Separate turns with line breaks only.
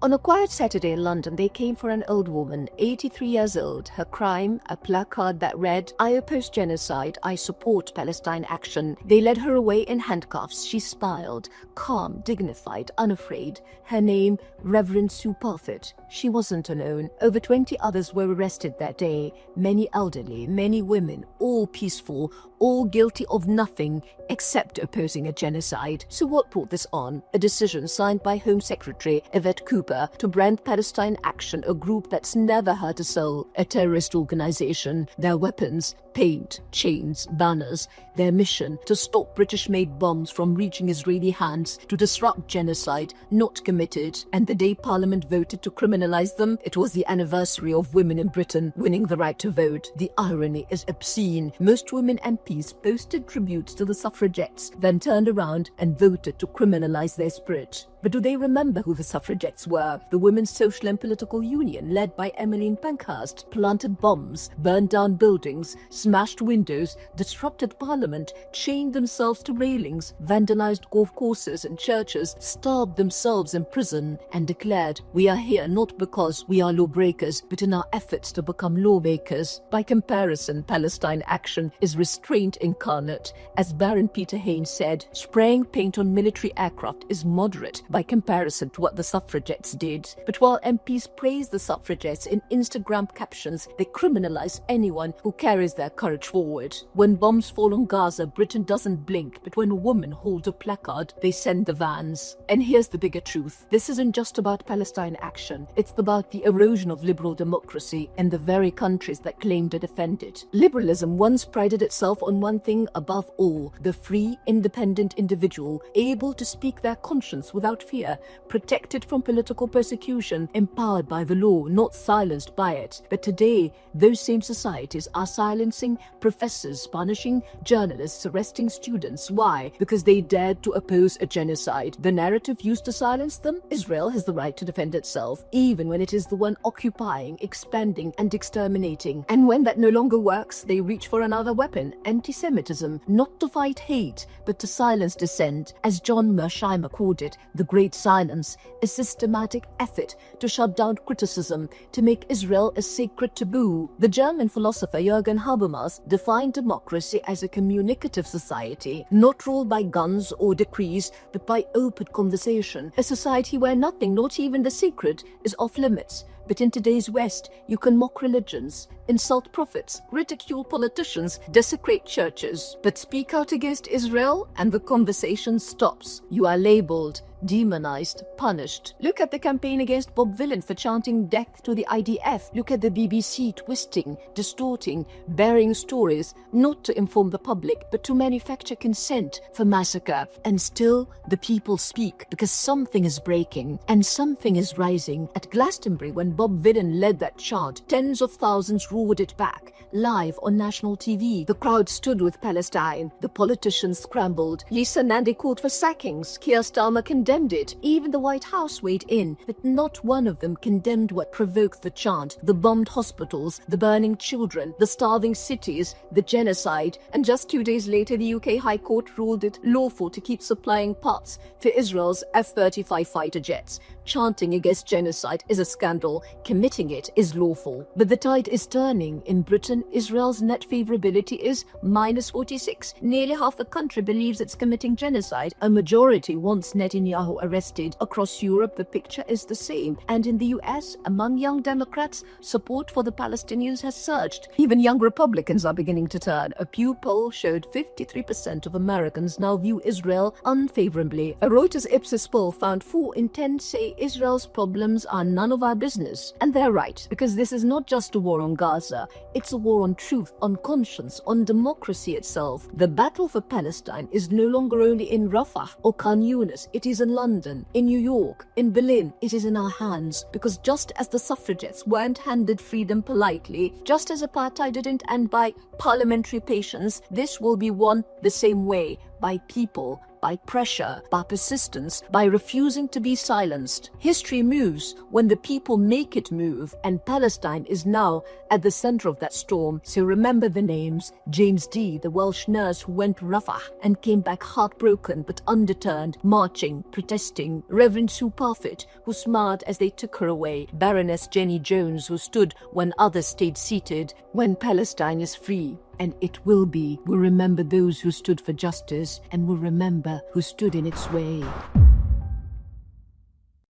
On a quiet Saturday in London, they came for an old woman, 83 years old. Her crime, a placard that read, "I oppose genocide, I support Palestine Action." They led her away in handcuffs. She smiled, calm, dignified, unafraid. Her name, Reverend Sue Parfitt. She wasn't alone. Over 20 others were arrested that day, many elderly, many women, all peaceful, all guilty of nothing except opposing a genocide. So what brought this on? A decision signed by Home Secretary Yvette Cooper to brand Palestine Action a group that's never hurt a soul, a terrorist organization. Their weapons, paint, chains, banners. Their mission, to stop British-made bombs from reaching Israeli hands, to disrupt genocide not committed. And the day Parliament voted to criminalize them, it was the anniversary of women in Britain winning the right to vote. The irony is obscene. Most women MPs posted tributes to the suffragettes, then turned around and voted to criminalize their spirit. But do they remember who the suffragettes were? The Women's Social and Political Union, led by Emmeline Pankhurst, planted bombs, burned down buildings, smashed windows, disrupted Parliament, chained themselves to railings, vandalized golf courses and churches, starved themselves in prison, and declared, "We are here not because we are lawbreakers, but in our efforts to become lawmakers." By comparison, Palestine Action is restraint incarnate. As Baron Peter Haynes said, spraying paint on military aircraft is moderate by comparison to what the suffragettes did. But while MPs praise the suffragettes in Instagram captions, they criminalize anyone who carries their courage forward. When bombs fall on Gaza, Britain doesn't blink, but when a woman holds a placard, they send the vans. And here's the bigger truth. This isn't just about Palestine Action. It's about the erosion of liberal democracy in the very countries that claim to defend it. Liberalism once prided itself on one thing above all, the free, independent individual, able to speak their conscience without fear, protected from political persecution, empowered by the law, not silenced by it. But today, those same societies are silencing professors, punishing journalists, arresting students. Why? Because they dared to oppose a genocide. The narrative used to silence them? Israel has the right to defend itself, even when it is the one occupying, expanding, and exterminating. And when that no longer works, they reach for another weapon, anti-Semitism, not to fight hate, but to silence dissent. As John Mearsheimer called it, the Great Silence, a systematic effort to shut down criticism, to make Israel a sacred taboo. The German philosopher Jürgen Habermas defined democracy as a communicative society, not ruled by guns or decrees, but by open conversation. A society where nothing, not even the sacred, is off limits. But in today's West, you can mock religions, insult prophets, ridicule politicians, desecrate churches, but speak out against Israel and the conversation stops. You are labeled, demonized, punished. Look at the campaign against Bob Dylan for chanting death to the IDF. Look at the BBC twisting, distorting, burying stories, not to inform the public, but to manufacture consent for massacre. And still, the people speak because something is breaking and something is rising. At Glastonbury, when Bob Dylan led that chant, tens of thousands roared it back, live on national TV. The crowd stood with Palestine. The politicians scrambled. Lisa Nandy called for sackings. Keir Starmer condemned it. Even the White House weighed in, but not one of them condemned what provoked the chant: the bombed hospitals, the burning children, the starving cities, the genocide. And just 2 days later, the UK High Court ruled it lawful to keep supplying parts for Israel's F-35 fighter jets. Chanting against genocide is a scandal. Committing it is lawful. But the tide is turning. In Britain, Israel's net favorability is -46. Nearly half the country believes it's committing genocide. A majority wants Netanyahu arrested. Across Europe, the picture is the same. And in the US, among young Democrats, support for the Palestinians has surged. Even young Republicans are beginning to turn. A Pew poll showed 53% of Americans now view Israel unfavorably. A Reuters Ipsos poll found 4 in 10 say Israel's problems are none of our business. And they're right, because this is not just a war on Gaza. It's a war on truth, on conscience, on democracy itself. The battle for Palestine is no longer only in Rafah or Khan Yunis. It is in London, in New York, in Berlin. It is in our hands. Because just as the suffragettes weren't handed freedom politely, just as apartheid didn't end by parliamentary patience, this will be won the same way, by people, by pressure, by persistence, by refusing to be silenced. History moves when the people make it move, and Palestine is now at the center of that storm. So remember the names: James D., the Welsh nurse who went to Rafah and came back heartbroken but undeterred, marching, protesting; Reverend Sue Parfitt, who smiled as they took her away; Baroness Jenny Jones, who stood when others stayed seated. When Palestine is free, and it will be, we'll remember those who stood for justice, and we'll remember who stood in its way.